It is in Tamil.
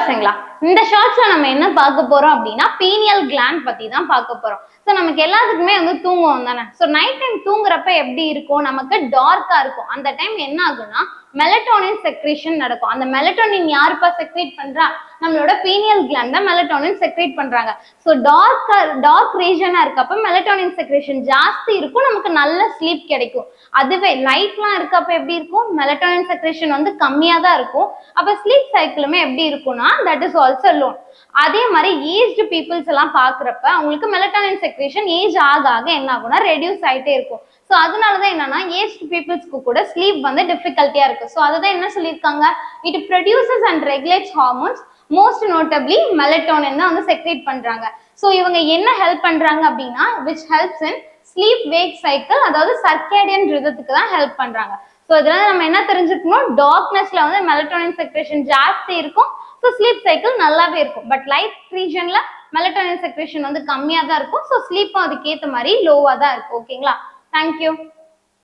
பசங்களா, இந்த ஷார்ட்ஸ்ல நம்ம என்ன பார்க்க போறோம் அப்படின்னா பீனியல் கிளாண்ட் பத்தி தான் பார்க்க போறோம். ஸோ நமக்கு எல்லாத்துக்குமே வந்து தூங்குவோம் தானே. ஸோ நைட் டைம் தூங்குறப்ப எப்படி இருக்கும், நமக்கு டார்க்கா இருக்கும். அந்த டைம் என்ன ஆகும்னா மெலட்டோனின் செக்ரேஷன் நடக்கும். அந்த மெலட்டோனின் யாருப்பா செக்ரேட் பண்றா, நம்மளோட பீனியல் கிளாண்ட் தான் மெலட்டோனின் செக்ரேட் பண்றாங்க. ஸோ டார்க் ரீஜனா இருக்கப்ப மெலட்டோனின் செக்ரேஷன் ஜாஸ்தி இருக்கும், நமக்கு நல்ல ஸ்லீப் கிடைக்கும். அதுவே லைட்லாம் இருக்கப்ப எப்படி இருக்கும், மெலட்டோனின் செக்ரேஷன் வந்து கம்மியா தான் இருக்கும். அப்ப ஸ்லீப் சைக்கிளுமே எப்படி இருக்கும்னா தட் இஸ் ஆல்சோ லோன். அதே மாதிரி ஏஜ்டு பீப்புள்ஸ் எல்லாம் பாக்குறப்ப அவங்களுக்கு மெலட்டோனின் செக்ரேஷன் ஏஜ் ஆக ஆக என்ன ஆகும்னா ரெடியூஸ் ஆயிட்டே இருக்கும். ஸோ அதனாலதான் என்னன்னா ஏஜ்டு பீப்புள்ஸ்க்கு கூட ஸ்லீப் வந்து டிஃபிகல்ட்டியா இருக்கு. ஸோ அதுதான் என்ன சொல்லியிருக்காங்க, it produces and regulates hormones most notably melatonin தான் வந்து செக்ரேட் பண்றாங்க. ஸோ இவங்க என்ன ஹெல்ப் பண்றாங்க அப்படின்னா which helps in sleep wake cycle, அதாவது சர்க்கேடியன் ரிதத்துக்கு தான் ஹெல்ப் பண்றாங்க. ஸோ இதெல்லாம் நம்ம என்ன தெரிஞ்சுக்கணும், டார்க்னஸ்ல வந்து மெலட்டோனின் செக்ரேஷன் ஜாஸ்தி இருக்கும். ஸோ ஸ்லீப் சைக்கிள் நல்லாவே இருக்கும். பட் லைட் ரீஜன்ல மெலட்டோனின் செக்ரேஷன் வந்து கம்மியா தான் இருக்கும். ஸோ ஸ்லீப்பும் அதுக்கேற்ற மாதிரி லோவா தான் இருக்கும். ஓகேங்களா, தேங்க்யூ.